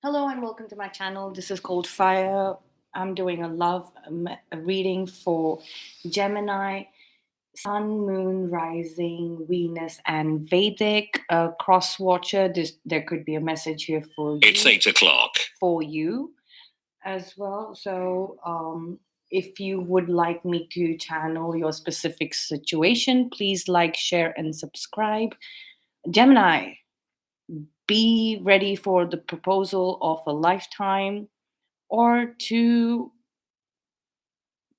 Hello and welcome to my channel. This is called Fire. I'm doing a love reading for Gemini, Sun, Moon, Rising, Venus, and Vedic. Cross watcher. There could be a message here for It's you, 8 o'clock. As well. So, if you would like me to channel your specific situation, please like, share, and subscribe. Gemini, be ready for the proposal of a lifetime or to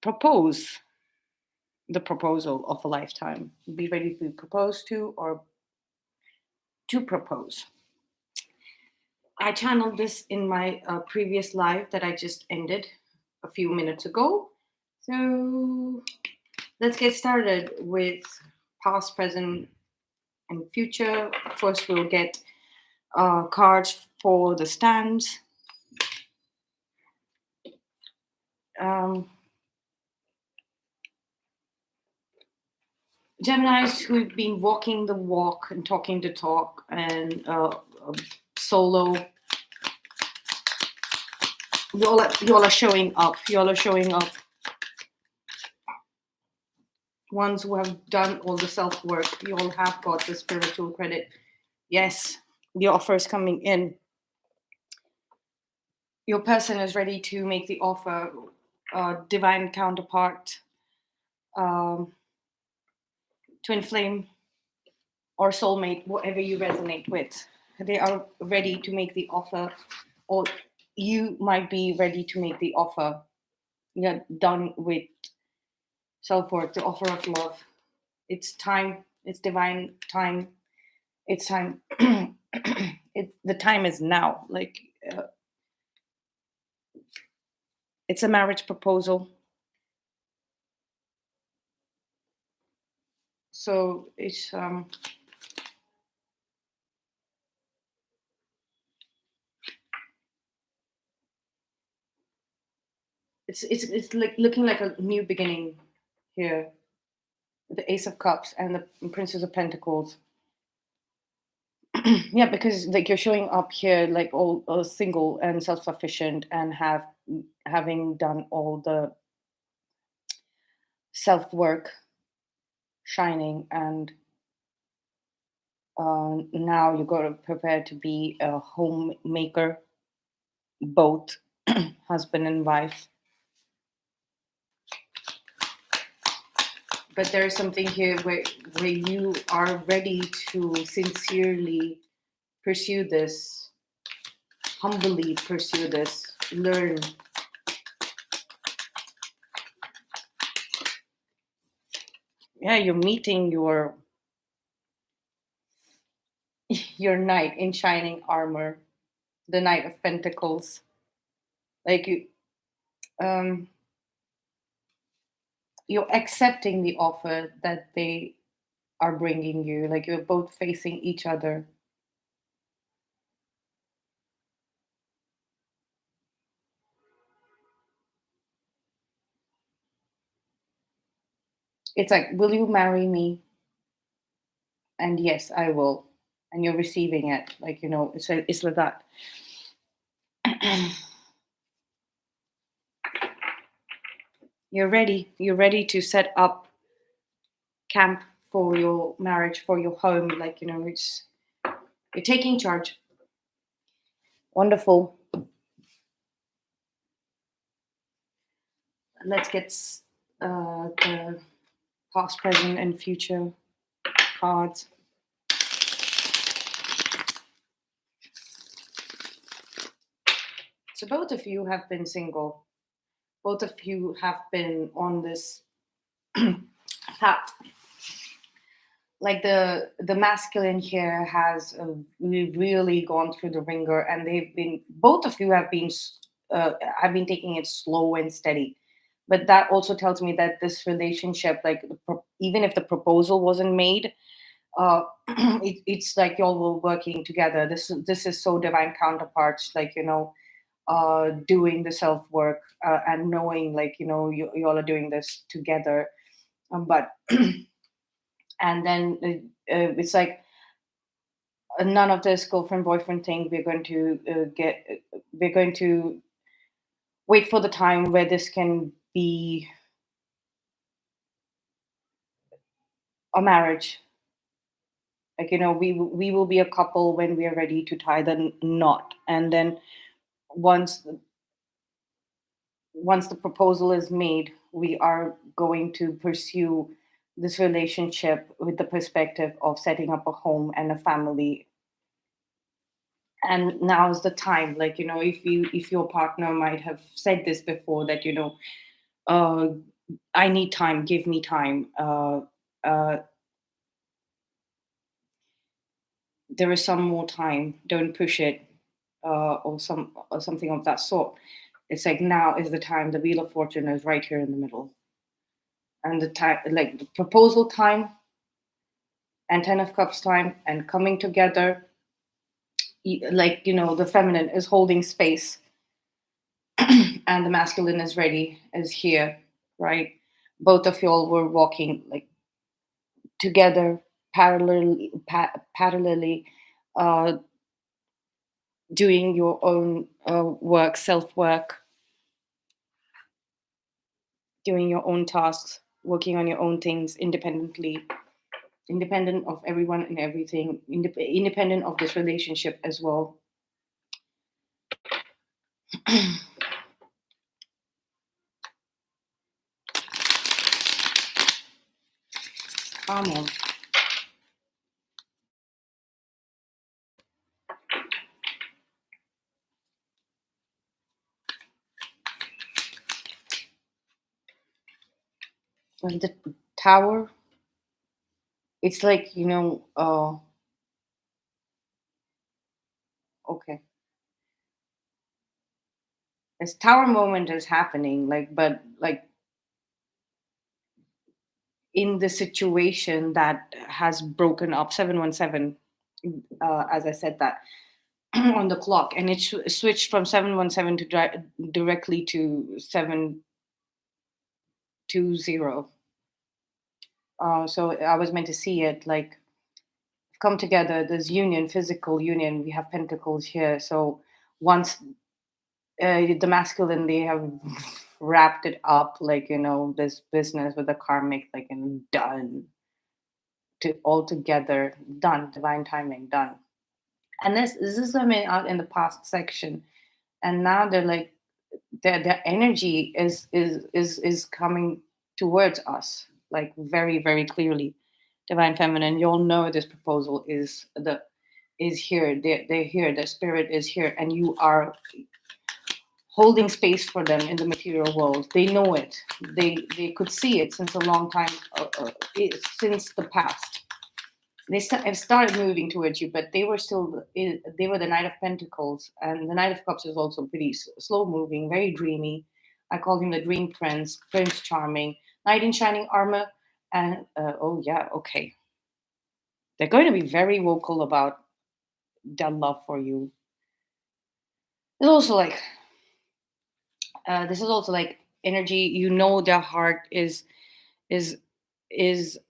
propose the proposal of a lifetime. Be ready to be proposed to or to propose. I channeled this in my previous live that I just ended a few minutes ago. So let's get started with past, present, and future. First, we'll get cards for the stands. Um, Geminis who've been walking the walk and talking the talk and solo. You all are showing up. You all are showing up. Ones who have done all the self work. You all have got the spiritual credit. Yes, the offer is coming in. Your person is ready to make the offer. Divine counterpart, twin flame, or soulmate, whatever you resonate with. They are ready to make the offer, or you might be ready to make the offer. You're done with self-work, the offer of love. It's time. It's divine time. It's time. The time is now. It's a marriage proposal. So it's like looking like a new beginning here. The Ace of Cups and the Princess of Pentacles. Yeah, because like you're showing up here like all single and self-sufficient and having done all the self-work, shining, and now you got to prepare to be a homemaker, both husband and wife. But there is something here where you are ready to sincerely pursue this, humbly pursue this, learn. Yeah, you're meeting your knight in shining armor, the Knight of Pentacles. Like you're accepting the offer that they are bringing you. Like you're both facing each other. It's like, will you marry me? And yes, I will. And you're receiving it. Like, it's like that. You're ready. You're ready to set up camp for your marriage, for your home. Like, you're taking charge. Wonderful. Let's get the past, present, and future cards. So both of you have been single. Both of you have been on this path. Like the masculine here has really gone through the ringer, and both of you have been taking it slow and steady. But that also tells me that this relationship, like even if the proposal wasn't made, it's like y'all were working together. This is so divine counterparts, like doing the self work and knowing, like you all are doing this together. But and then it's like none of this girlfriend boyfriend thing. We're going to wait for the time where this can be a marriage. Like, we will be a couple when we are ready to tie the knot. And then once once the proposal is made, we are going to pursue this relationship with the perspective of setting up a home and a family. And now is the time, like, if your partner might have said this before, that, uh, I need time, give me time. Uh, there is some more time, don't push it, or something of that sort. It's like, now is the time, the wheel of fortune is right here in the middle. And the time, like the proposal time and 10 of cups time and coming together, like, the feminine is holding space and the masculine is ready, is here, right? Both of y'all were walking like together, parallelly, uh, doing your own work, self work, doing your own tasks, working on your own things independently, independent of everyone and everything, independent of this relationship as well. Come on. And the tower, it's like, okay, this tower moment is happening, like, but like in the situation that has broken up 717, as I said that on the clock, and it switched from 717 to directly to 720. So I was meant to see it like come together, this union, physical union. We have pentacles here. So once the masculine, they have wrapped it up, like, this business with the karmic, like, and done, to all together, done, divine timing, done. And this is, I mean, out in the past section, and now they're like, their energy is coming towards us, like, very, very clearly. Divine feminine, you'll know this proposal is here. They're here, the spirit is here, and you are holding space for them in the material world. They know it. They could see it since a long time, since the past. Have started moving towards you, but they were still, they were the Knight of Pentacles, and the Knight of Cups is also pretty slow moving, very dreamy. I call him the Dream Prince, Prince Charming, Knight in shining armor, and oh yeah, okay, they're going to be very vocal about their love for you. It's also like this is also like energy. Their heart is is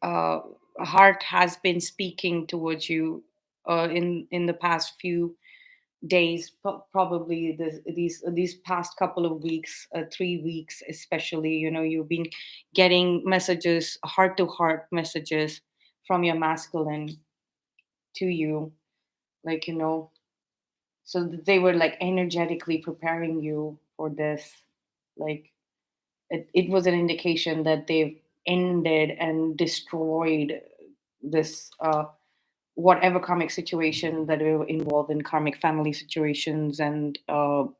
heart has been speaking towards you in the past few days, probably these past couple of weeks, 3 weeks especially. You've been getting messages, heart to heart messages from your masculine to you, like, so that they were like energetically preparing you for this. Like, it was an indication that they've ended and destroyed this whatever karmic situation that we were involved in, karmic family situations, and um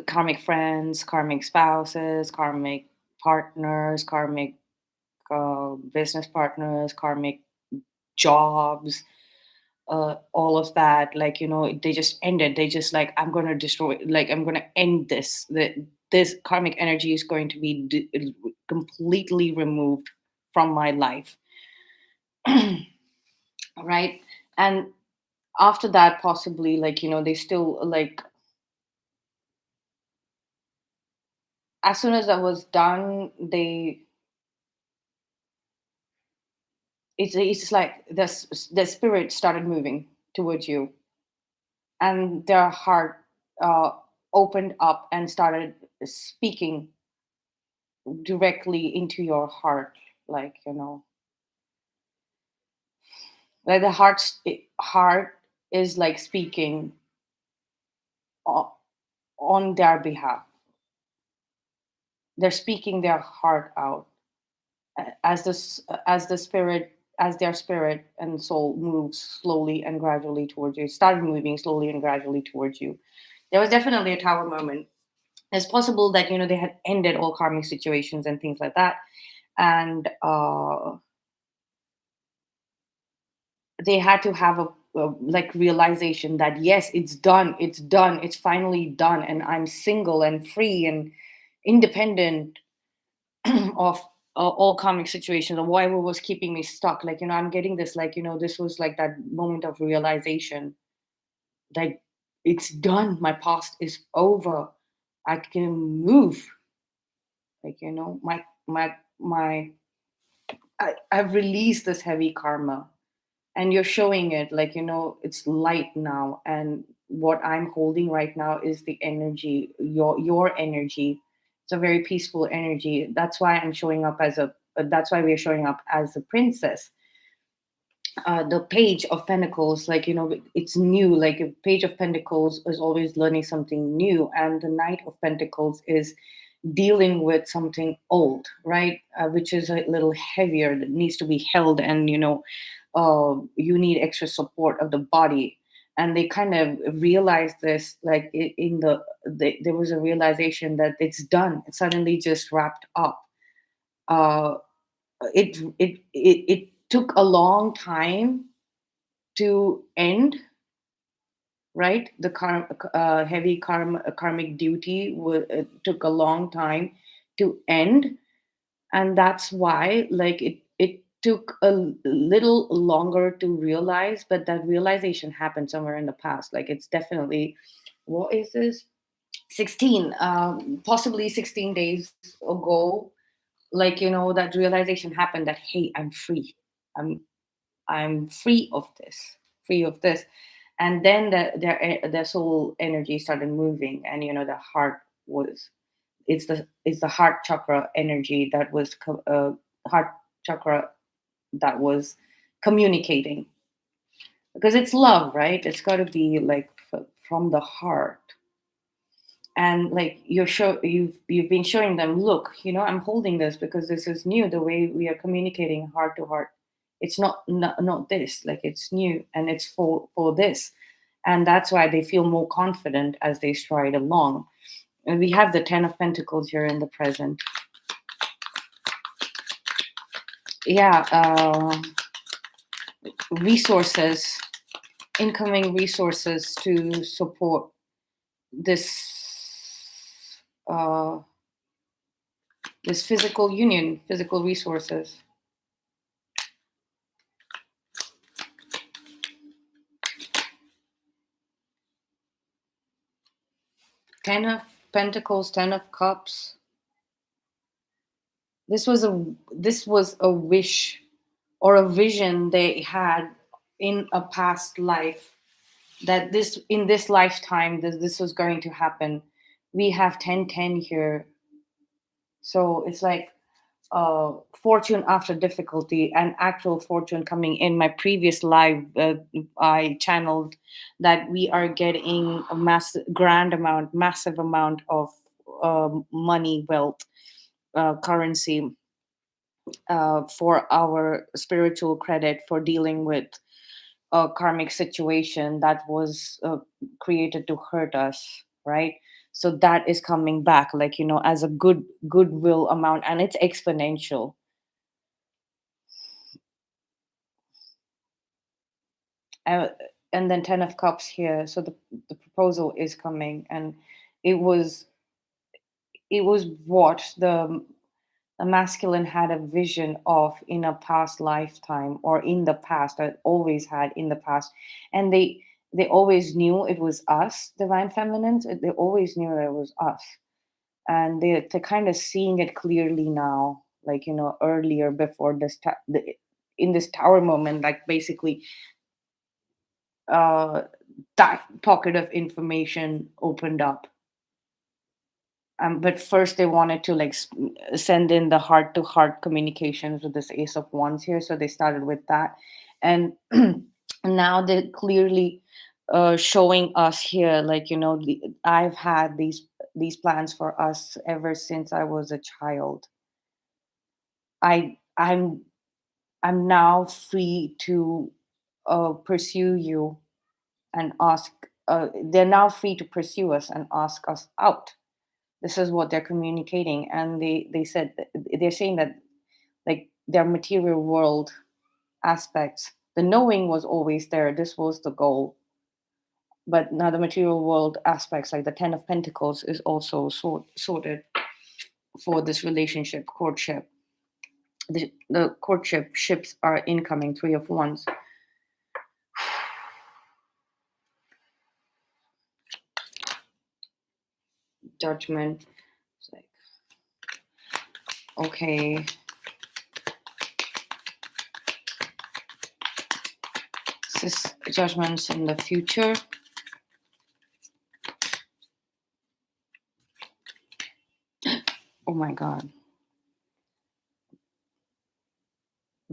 karmic friends, karmic spouses, karmic partners, karmic business partners, karmic jobs, all of that. Like, they just ended. They just like, I'm going to destroy, like, I'm going to end this. This karmic energy is going to be completely removed from my life. Right. And after that, possibly, like, they still like, as soon as that was done, they it's just like the spirit started moving towards you, and their heart uh, opened up and started speaking directly into your heart, like, like the heart is like speaking o- on their behalf. They're speaking their heart out, as the spirit, as their spirit and soul moves slowly and gradually towards you. It started moving slowly and gradually towards you. There was definitely a tower moment. It's possible that they had ended all karmic situations and things like that, and they had to have a like realization that yes, it's done, it's finally done, and I'm single and free and independent of all karmic situations, or whatever was keeping me stuck. Like, I'm getting this, like, this was like that moment of realization, like, it's done, my past is over, I can move, like, my I've released this heavy karma, and you're showing it, like, it's light now, and what I'm holding right now is the energy, your energy. It's a very peaceful energy. That's why I'm showing up as a that's why we're showing up as a princess. The page of pentacles, like, it's new, like a page of pentacles is always learning something new, and the knight of pentacles is dealing with something old, right? Which is a little heavier, that needs to be held, and you need extra support of the body. And they kind of realized this, like, there was a realization that it's done, it suddenly just wrapped up. uh, it took a long time to end, right? The heavy karmic duty took a long time to end, and that's why, like, it took a little longer to realize, but that realization happened somewhere in the past. Like, it's definitely, what is this, 16, possibly 16 days ago. Like, that realization happened, that hey, I'm free, i'm I'm free of this, free of this. And then their soul energy started moving, and the heart was, it's the heart chakra energy that was heart chakra that was communicating, because it's love, right? It's got to be like from the heart. And like, you've been showing them, look, I'm holding this because this is new, the way we are communicating heart to heart. It's not this, like, it's new, and it's for this. And that's why they feel more confident as they stride along. And we have the 10 of pentacles here in the present. Yeah. Resources, incoming resources to support this, this physical union, physical resources. 10 of pentacles, 10 of cups. This was a wish or a vision they had in a past life, that this in this lifetime, this was going to happen. We have 1010 here. So it's like, fortune after difficulty, and actual fortune coming in. My previous live, I channeled that we are getting a massive amount of money, wealth, currency, for our spiritual credit, for dealing with a karmic situation that was created to hurt us, right? So that is coming back, like, as a goodwill amount, and it's exponential. uh, and then 10 of cups here, so the proposal is coming, and it was what the masculine had a vision of in a past lifetime, or in the past, that always had in the past. And they always knew it was us, divine feminines. They always knew that it was us. and they're kind of seeing it clearly now, like, earlier, before in this tower moment, like, basically, uh that pocket of information opened up. But first they wanted to, like, send in the heart to heart communications with this Ace of Wands here, so they started with that. And now they're clearly showing us here, like, I've had these plans for us ever since I was a child. I'm now free to pursue you and ask. They're now free to pursue us and ask us out. This is what they're communicating, and they said they're saying that, like, their material world aspects, the knowing was always there. This was the goal, but now the material world aspects, like the Ten of Pentacles, is also sorted for this relationship, courtship. The courtship ships are incoming. Three of Wands. Judgment. It's like, okay, this is judgments in the future. Oh my God.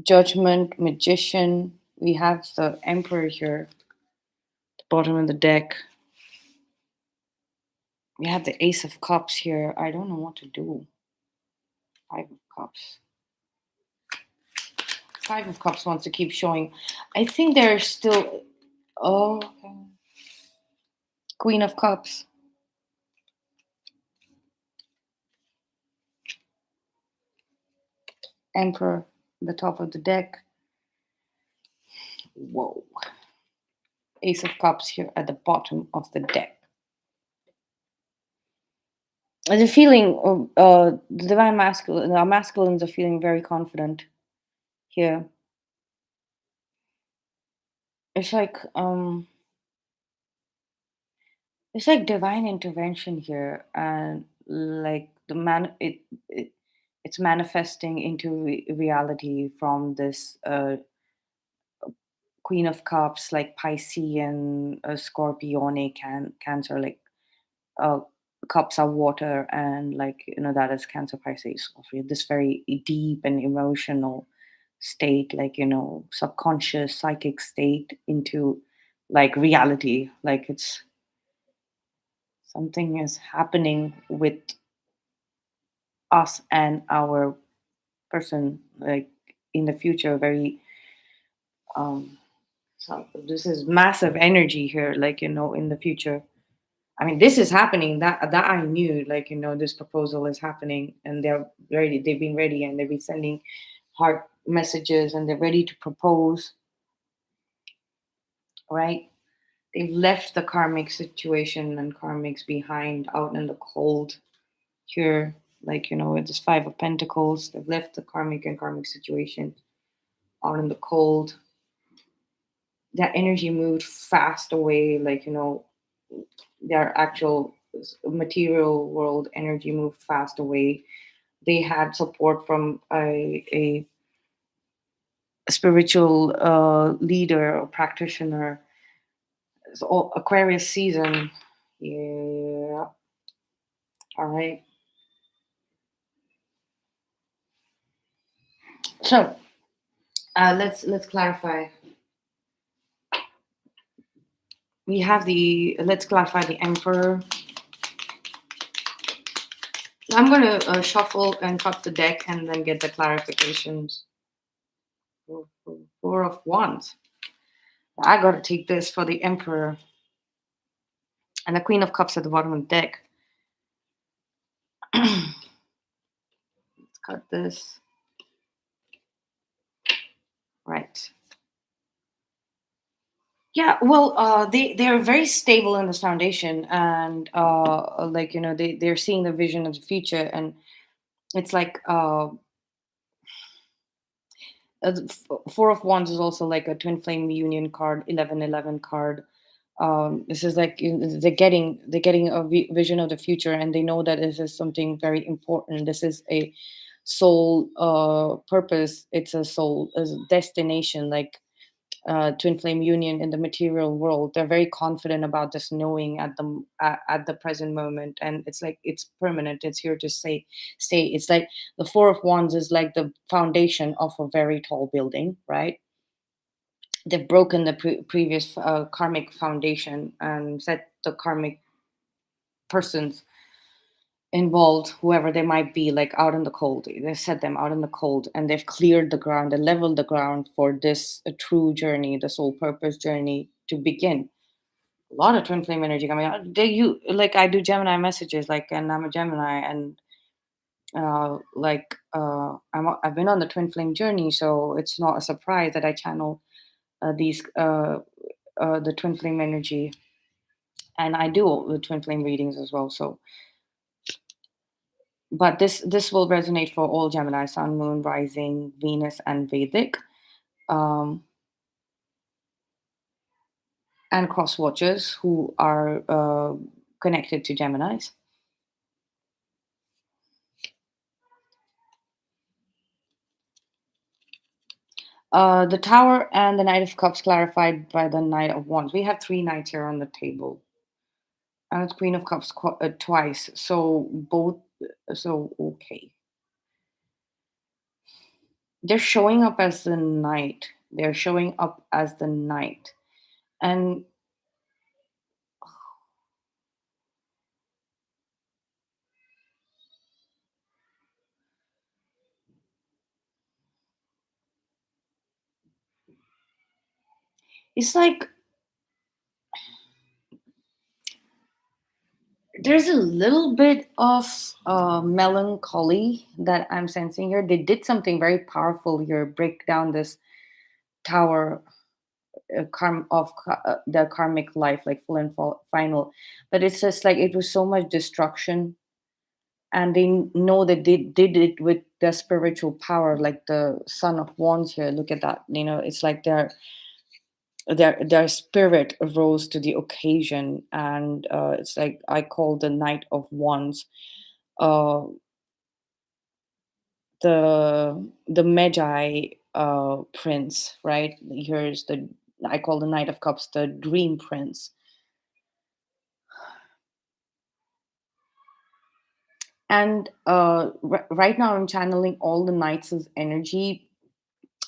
Judgment, Magician. We have the Emperor here, the bottom of the deck. We have the Ace of Cups here. I don't know what to do. Five of Cups. Five of Cups wants to keep showing. I think there's still. Oh, okay. Queen of Cups. Emperor, the top of the deck. Whoa. Ace of Cups here at the bottom of the deck. The feeling of the divine masculine, our masculines are feeling very confident here. It's like it's like divine intervention here, and like it's manifesting into reality from this Queen of Cups, like Piscean, Scorpione, Cancer, like uh, cups are water, and, like, that is Cancer, Pisces, Scorpio. This very deep and emotional state, like, subconscious, psychic state into, like, reality. Like, it's something is happening with us and our person, like, in the future. Very so this is massive energy here, like, in the future. I mean, this is happening. That I knew, like, this proposal is happening, and they're ready. They've been ready, and they've been sending heart messages, and they're ready to propose. Right? They've left the karmic situation and karmics behind, out in the cold here. Like, with this Five of Pentacles, they've left the karmic and karmic situation out in the cold. That energy moved fast away. Like, their actual material world energy moved fast away. They had support from a spiritual leader or practitioner. It's all Aquarius season. Yeah. All right. So let's clarify. We have the let's clarify the Emperor. I'm gonna shuffle and cut the deck and then get the clarifications. Four of Wands. I gotta take this for the Emperor. And the Queen of Cups at the bottom of the deck. Let's cut this. Right. Yeah, well, they're very stable in this foundation, and like, they're seeing the vision of the future, and it's like Four of Wands is also like a twin flame union card, 1111 card. This is like they're getting a vision of the future, and they know that this is something very important. This is a soul purpose. It's a soul a destination, like twin flame union in the material world. They're very confident about this knowing at the present moment, and it's like it's permanent. It's here to stay. It's like the four of wands is like the foundation of a very tall building, right? They've broken the previous karmic foundation and set the karmic persons involved, whoever they might be, like out in the cold. They set them out in the cold, and they've cleared the ground and leveled the ground for this true journey, the soul purpose journey to begin. A lot of twin flame energy coming out. They you like I do Gemini messages, like, and I'm a Gemini, and I've been on the twin flame journey, so it's not a surprise that I channel these the twin flame energy, and I do the twin flame readings as well. So, but this will resonate for all Gemini, Sun, Moon, Rising, Venus, and Vedic, um, and cross watchers who are connected to Geminis. The Tower and the Knight of Cups clarified by the Knight of Wands. We have three knights here on the table, and it's Queen of Cups twice. So both. So okay, they're showing up as the knight. They're showing up as the knight, and it's like there's a little bit of melancholy that I'm sensing here. They did something very powerful here. Break down this tower the karmic life, like full and final. But it's just like it was so much destruction, and they know that they did it with their spiritual power, like the Son of Wands here. Look at that. It's like their spirit rose to the occasion, and it's like I call the Knight of Wands uh the Magi prince, right? Here's the I call the Knight of Cups the dream prince. And right now I'm channeling all the knights' energy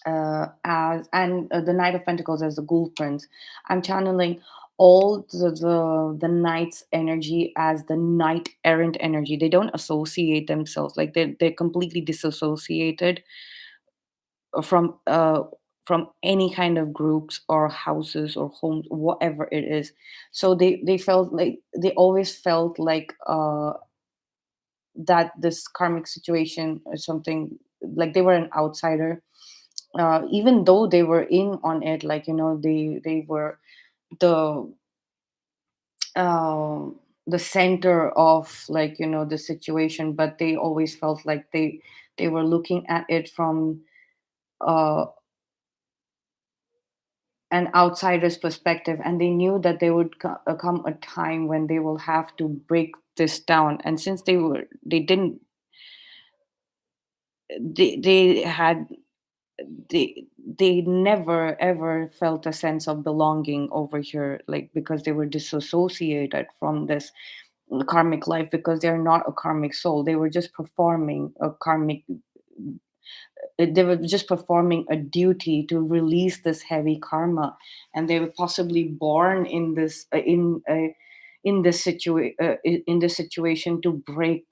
as and the Knight of Pentacles as the Ghoul Prince. I'm channeling all the knights' energy as the knight errant energy. They don't associate themselves, like they're completely disassociated from any kind of groups or houses or homes, whatever it is. So they felt like they always felt like that this karmic situation or something, like they were an outsider, even though they were in on it, like they were the uh, the center of, like, the situation, but they always felt like they were looking at it from uh, an outsider's perspective, and they knew that there would come a time when they will have to break this down. And since they didn't they had they never ever felt a sense of belonging over here, like, because they were disassociated from this karmic life, because they're not a karmic soul. They were just performing a karmic they were just performing a duty to release this heavy karma, and they were possibly born in this situation to break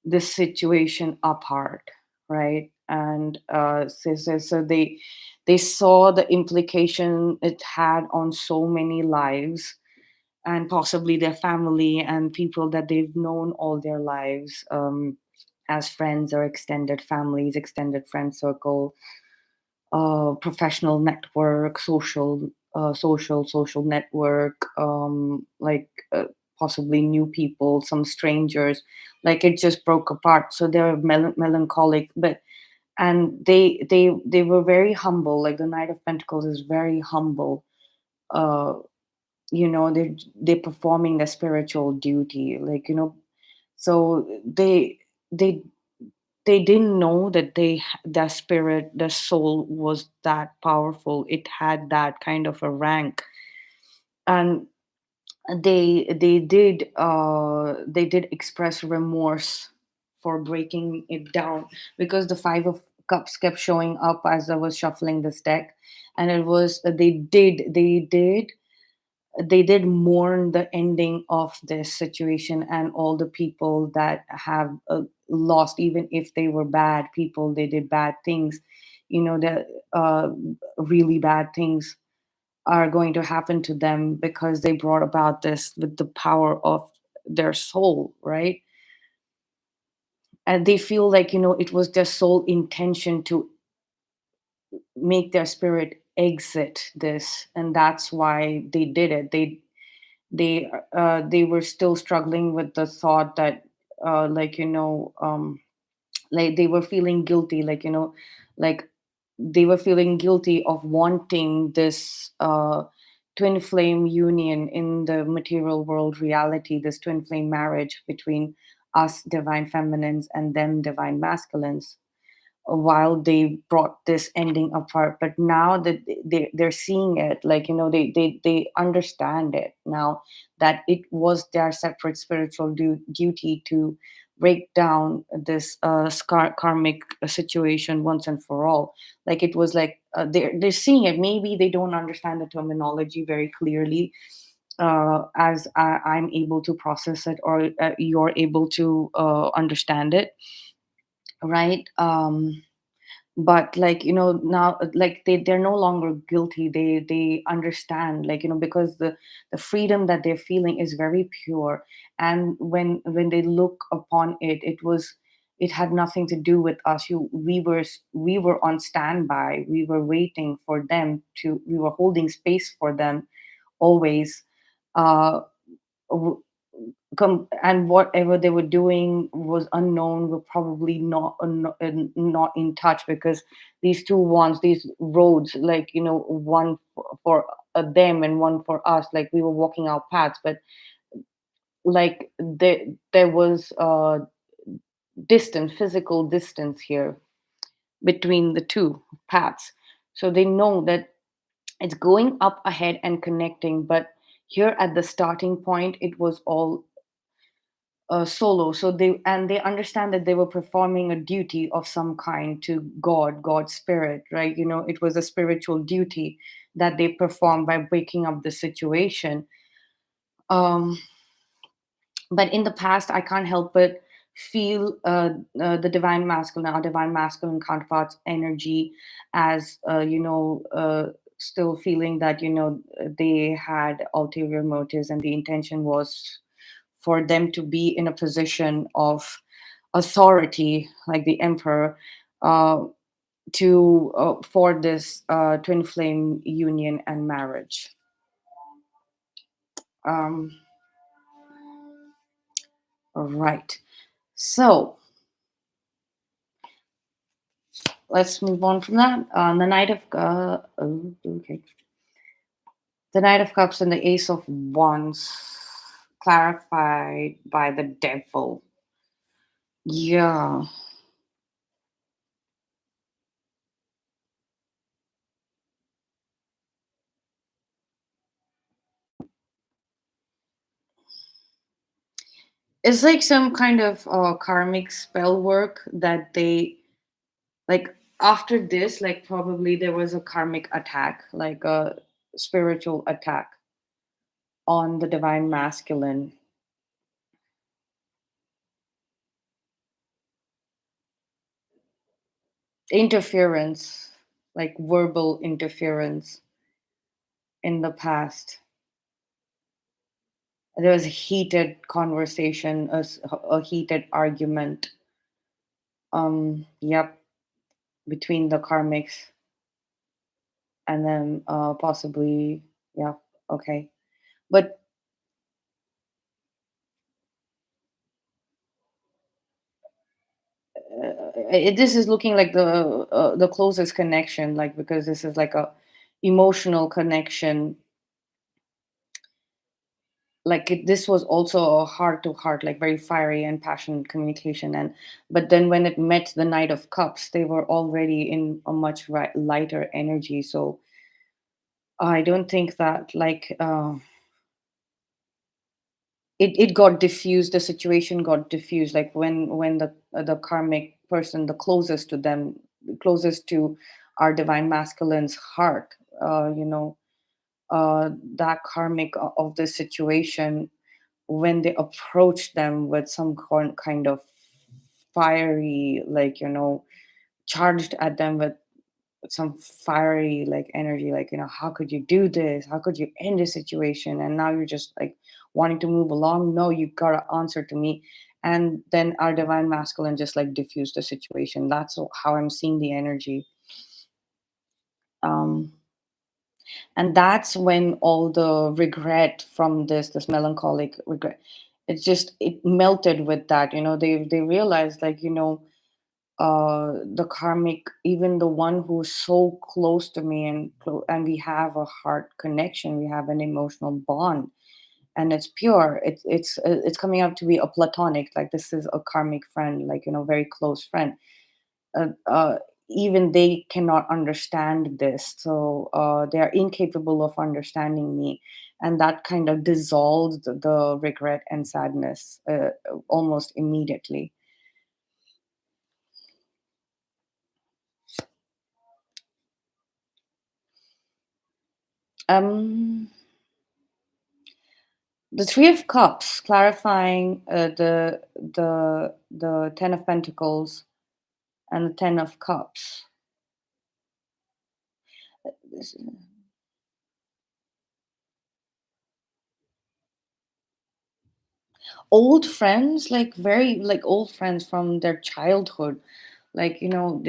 this situation apart, right? And so they saw the implication it had on so many lives, and possibly their family and people that they've known all their lives, as friends or extended families, extended friend circle, professional network, social network, like possibly new people, some strangers. Like it just broke apart. So they're melancholic, but and they were very humble. Like the Knight of Pentacles is very humble. Uh, they're performing a spiritual duty, so they they didn't know that their spirit, their soul was that powerful. It had that kind of a rank. And they did express remorse for breaking it down, because the five of cups kept showing up as I was shuffling this deck. And it was they did mourn the ending of this situation, and all the people that have lost, even if they were bad people, they did bad things, that really bad things are going to happen to them, because they brought about this with the power of their soul, right? And they feel like, it was their sole intention to make their spirit exit this, and that's why they did it. They were still struggling with the thought that, like, like they were feeling guilty, like they were feeling guilty of wanting this twin flame union in the material world reality, this twin flame marriage between us divine feminines and them divine masculines, while they brought this ending apart. But now that they're seeing it, they understand it now, that it was their separate spiritual duty to break down this karmic situation once and for all. Like, it was like, they're seeing it. Maybe they don't understand the terminology very clearly, as I'm able to process it, or you're able to understand it, right? But, now, like, they're no longer guilty. They understand, because the freedom that they're feeling is very pure. And when they look upon it, it had nothing to do with us. We were on standby. We were waiting for them to we were holding space for them always. uh and whatever they were doing was unknown. We're probably not in touch, because these two wands, these roads, one for them and one for us, like, we were walking our paths. But, like, there was physical distance here between the two paths. So they know that it's going up ahead and connecting, but here at the starting point, it was all solo. So they understand that they were performing a duty of some kind to God's spirit, right? It was a spiritual duty that they performed by breaking up the situation. um but in the past, I can't help but feel the divine masculine, our divine masculine counterparts energy, as still feeling that, they had ulterior motives, and the intention was for them to be in a position of authority, like the emperor, uh, to for this twin flame union and marriage. um, right. So let's move on from that. The Knight of okay, the Knight of Cups and the Ace of Wands, clarified by the Devil. Yeah, it's like some kind of karmic spell work that they, like, after this, like, probably there was a karmic attack, like a spiritual attack on the divine masculine. Interference, like verbal interference in the past. There was a heated conversation, a heated argument. Yep, between the karmics, and then possibly, yeah, okay. But this is looking like the closest connection, like, because this is like a emotional connection. like this was also a heart to heart, like very fiery and passionate communication. And but then when it met the Knight of Cups, they were already in a much lighter energy. So I don't think that it got diffused. The situation got diffused, like when the karmic person, the closest to them, closest to our divine masculine's heart, you know, that karmic of the situation, when they approach them with some kind of fiery, like, you know, charged at them with some fiery like energy, like, you know, how could you do this, how could you end this situation, and now you're just like wanting to move along, no, you gotta answer to me. And then our divine masculine just like diffused the situation. That's how I'm seeing the energy. um and that's when all the regret from this melancholic regret, it melted with that, you know. They realized, like, you know, the karmic, even the one who's so close to me, and we have a heart connection, we have an emotional bond, and it's pure, it's coming out to be a platonic, like this is a karmic friend, like, you know, very close friend. uh, uh, Even they cannot understand this, so they are incapable of understanding me, and that kind of dissolved the regret and sadness almost immediately. um the Three of Cups, clarifying the Ten of Pentacles and the Ten of Cups. This- Old friends, like very like old friends from their childhood, like, you know,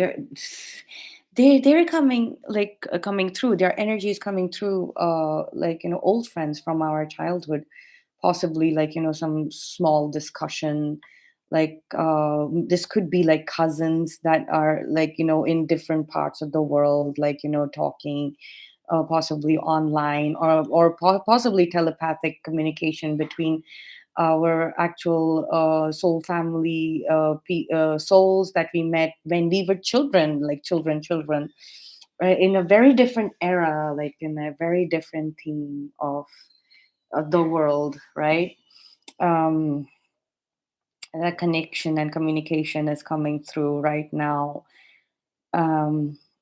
they're coming, like coming through. Their energy is coming through, like, you know, old friends from our childhood, possibly, like, you know, some small discussion, like this could be like cousins that are, like, you know, in different parts of the world, like, you know, talking, possibly online, or possibly telepathic communication between our actual soul family, souls that we met when we were children, like children, in a very different era, like in a very different theme of the world, right? um that connection and communication is coming through right now.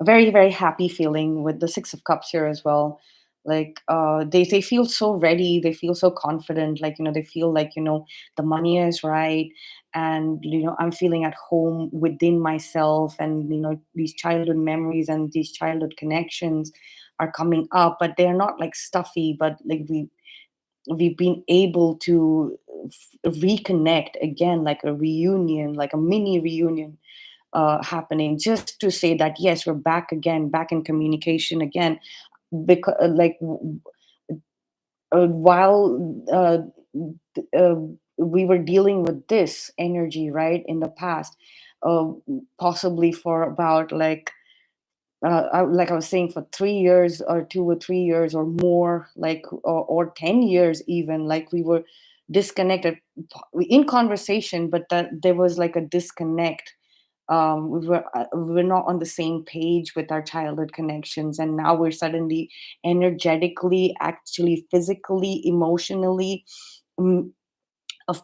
A very, very happy feeling with the Six of Cups here as well. Like they feel so ready, they feel so confident, like, you know, they feel like, you know, the money is right, and, you know, I'm feeling at home within myself, and, you know, these childhood memories and these childhood connections are coming up, but they're not like stuffy, but like we've been able to reconnect again, like a reunion, like a mini reunion happening, just to say that yes, we're back again, back in communication again. Because while we were dealing with this energy, right, in the past, uh, possibly for about like I was saying, for 3 years or 2 or 3 years or more, like, or 10 years even, like we were disconnected in conversation, but that there was like a disconnect. We were not on the same page with our childhood connections, and now we're suddenly energetically, actually physically, emotionally, mm,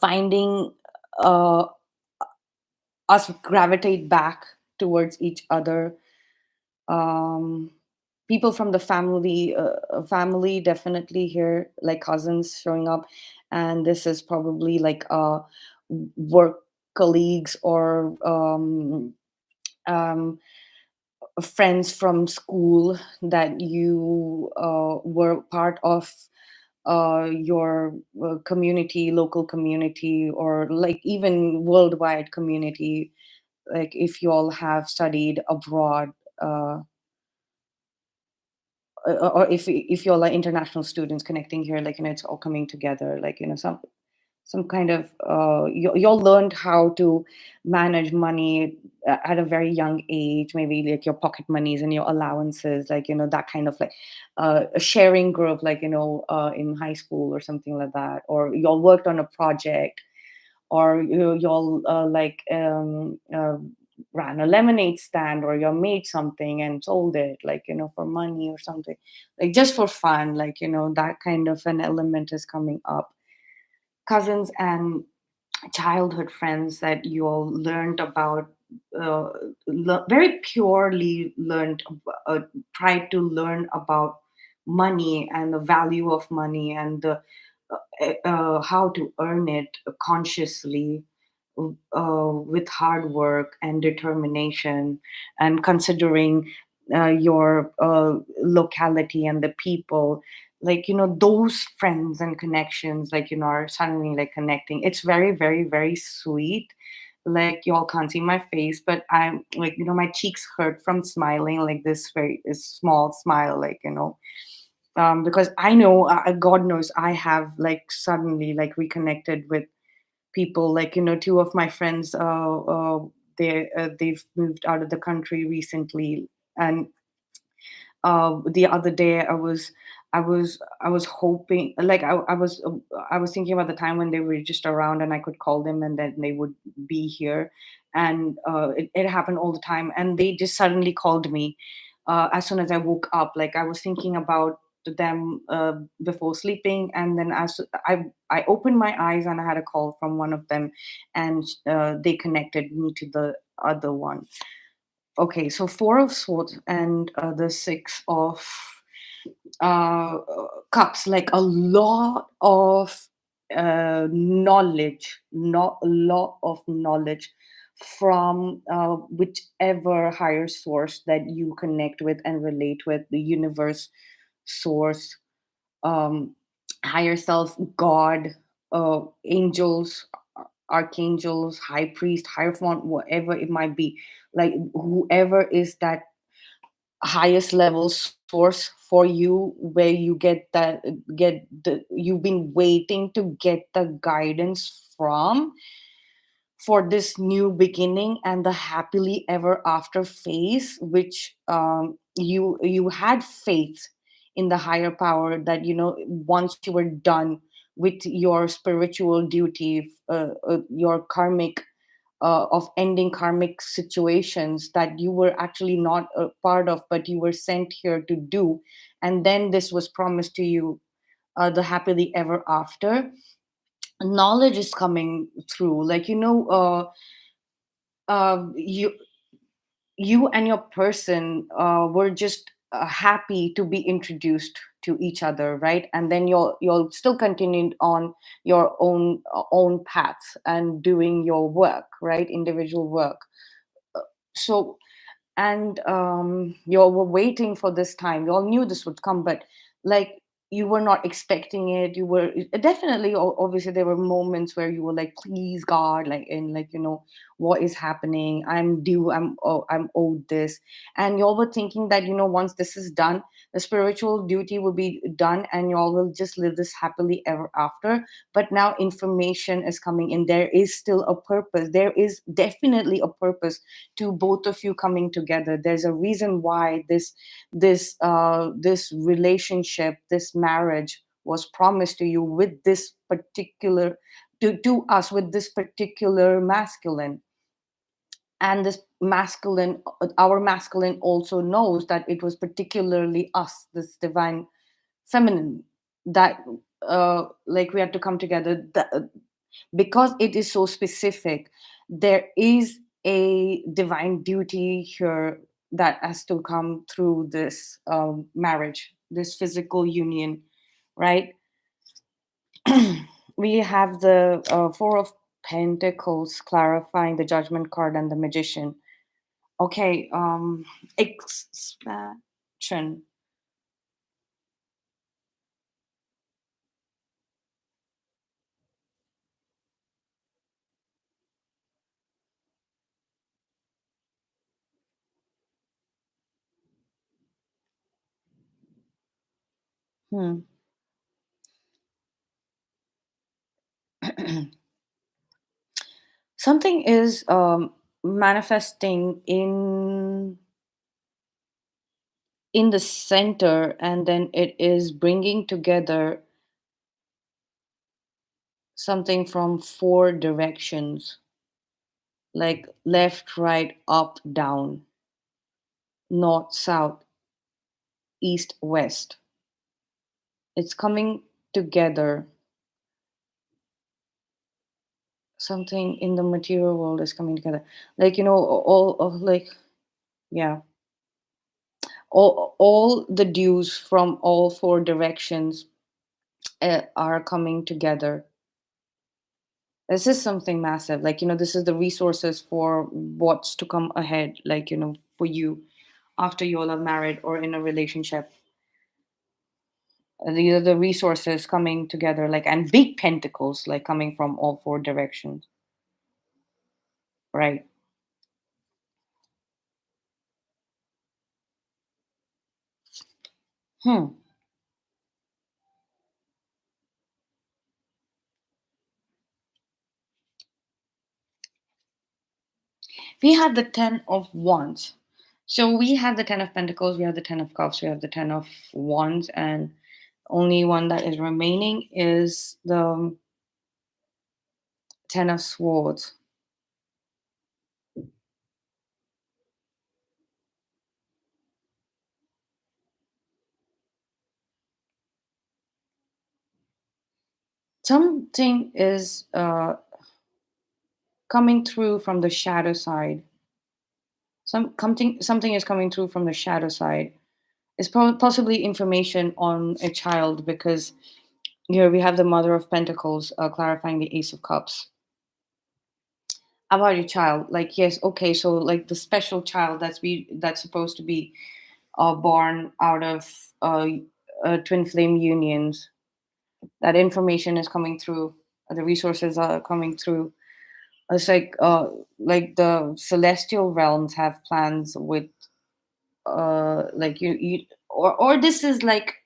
finding uh, us gravitate back towards each other. um, People from the family definitely here, like cousins showing up, and this is probably like work colleagues, or um, friends from school that you were part of your community, local community, or like even worldwide community, like if you all have studied abroad, uh, or if you all are international students connecting here, like, you know, it's all coming together, like, you know, some some kind of you all learned how to manage money at a very young age, maybe like your pocket monies and your allowances, like that kind of like a sharing group, like in high school or something like that, or you all worked on a project, or you all ran a lemonade stand, or you made something and sold it, like for money or something, like just for fun, like that kind of an element is coming up. Cousins and childhood friends that you all learned about, uh, very purely learned, tried to learn about money and the value of money, and the how to earn it consciously, with hard work and determination, and considering your locality and the people, like those friends and connections, like are suddenly like connecting. It's very, very, very sweet. Like y'all can't see my face, but I'm like my cheeks hurt from smiling, like this small smile, like because I know, God knows, I have like suddenly like reconnected with people, like two of my friends, they've moved out of the country recently. And the other day I was hoping, like I was thinking about the time when they were just around and I could call them and then they would be here. And it happened all the time, and they just suddenly called me as soon as I woke up. Like I was thinking about them before sleeping, and then I opened my eyes and I had a call from one of them, and they connected me to the other one. Okay, so Four of Swords and the Six of Cups, like a lot of knowledge, not a lot of knowledge from whichever higher source that you connect with and relate with, the universe, source, um, higher self, God, angels, archangels, high priest, hierophant, whatever it might be, like whoever is that highest level source for you, where you get the you've been waiting to get the guidance from, for this new beginning and the happily ever after phase, which you had faith in the higher power, that once you were done with your spiritual duty, your karmic, of ending karmic situations that you were actually not a part of, but you were sent here to do. And then this was promised to you, the happily ever after. Knowledge is coming through, like you and your person were just happy to be introduced to each other, right? And then you'll still continue on your own paths and doing your work, right? Individual work. So, and you all were waiting for this time, you all knew this would come, but like you were not expecting it. You were definitely, obviously there were moments where you were like, please God, like, and like what is happening, I'm due, I'm owed this. And you all were thinking that once this is done, the spiritual duty will be done and you all will just live this happily ever after. But now information is coming in, there is still a purpose, there is definitely a purpose to both of you coming together. There's a reason why this relationship, this marriage was promised to you with this particular, to us, with this particular masculine. And this masculine, our masculine also knows that it was particularly us, this divine feminine, that like we had to come together. Because it is so specific, there is a divine duty here that has to come through this marriage, this physical union, right? We have the Four of Pentacles clarifying the Judgment card and the Magician. Okay, expansion. Hmm. Something is manifesting in the center, and then it is bringing together something from four directions, like left, right, up, down, north, south, east, west. It's coming together. Something in the material world is coming together, like all of, like, yeah, all the dues from all four directions are coming together. This is something massive, like, this is the resources for what's to come ahead, like, for you after you all are married or in a relationship. These are the resources coming together, like, and big pentacles, like, coming from all four directions, right? Hmm. We have the 10 of wands. So we have the 10 of pentacles, we have the 10 of cups, we have the 10 of wands, and only one that is remaining is the 10 of swords. Something is coming through from the shadow side. Something is coming through from the shadow side. It's possibly information on a child, because here we have the Mother of Pentacles clarifying the Ace of Cups. About your child, like, yes, okay, so like the special child that's supposed to be born out of twin flame unions. That information is coming through. The resources are coming through. It's like the celestial realms have plans with like you or this is like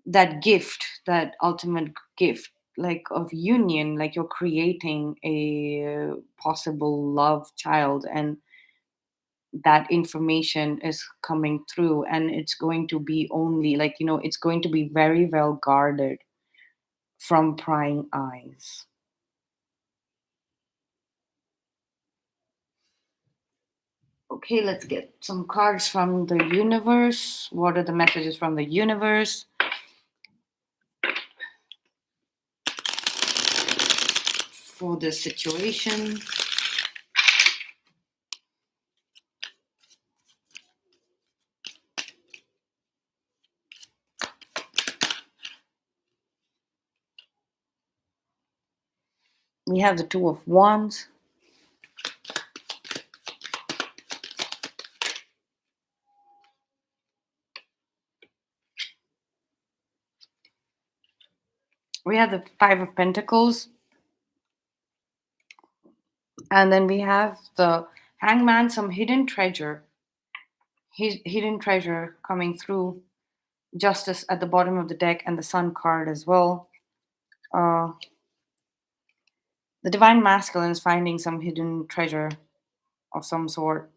that gift, that ultimate gift, like of union, like you're creating a possible love child, and that information is coming through, and it's going to be only, like, it's going to be very well guarded from prying eyes. Okay, let's get some cards from the universe. What are the messages from the universe for this situation? We have the Two of Wands. We have the Five of Pentacles. And then we have the Hangman, some hidden treasure. Hidden treasure coming through. Justice at the bottom of the deck, and the Sun card as well. Uh, the Divine Masculine is finding some hidden treasure of some sort.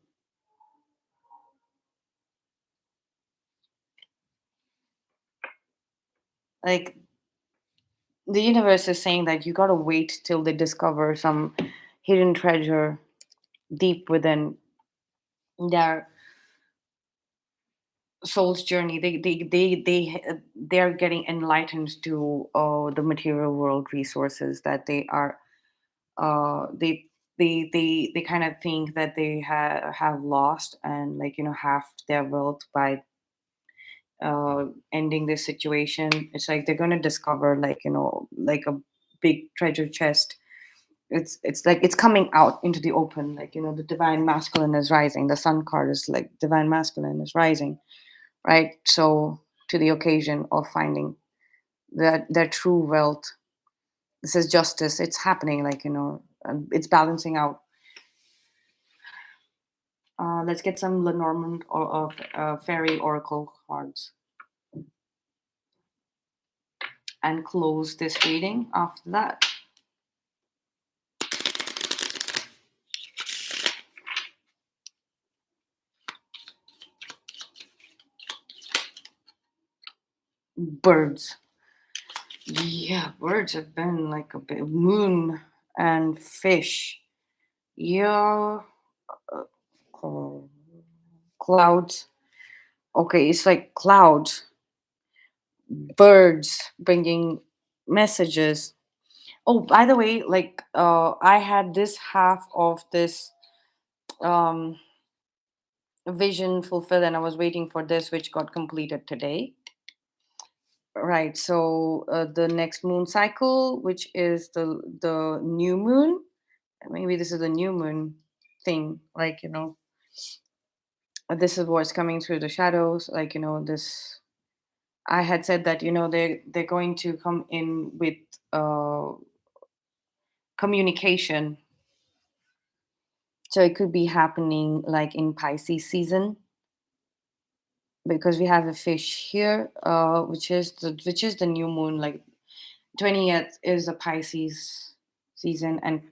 Like, the universe is saying that you gotta wait till they discover some hidden treasure deep within their soul's journey. They're getting enlightened to the material world resources that they are they they kind of think that they have lost, and, like, half their wealth by ending this situation. It's like they're going to discover, like, like a big treasure chest. It's like it's coming out into the open, like, the Divine Masculine is rising. The Sun card is like Divine Masculine is rising, right? So, to the occasion of finding that their true wealth. This is justice. It's happening, like, it's balancing out. Let's get some Lenormand of fairy oracle cards and close this reading after that. Birds. Yeah, birds have been like a bit. Moon and fish. Yeah. uh, Clouds. Okay, it's like clouds, birds bringing messages. Oh, by the way, like I had this half of this um vision fulfilled, and I was waiting for this, which got completed today. Right. So the next moon cycle, which is the new moon, maybe this is the new moon thing. Like this is what's coming through the shadows. Like this. I had said that they're going to come in with uh, communication. So it could be happening like in Pisces season, because we have a fish here, which is the new moon. Like 20th is the Pisces season, and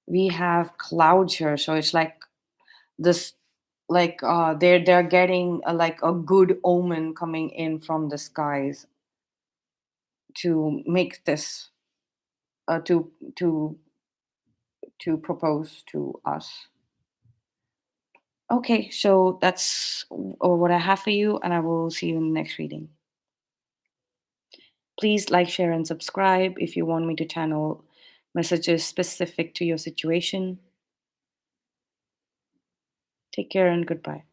we have clouds here. So it's like this, like they're getting like a good omen coming in from the skies to make this uh, to to to propose to us. Okay, so that's what I have for you, and I will see you in the next reading. Please like, share, and subscribe if you want me to channel messages specific to your situation. Take care and goodbye.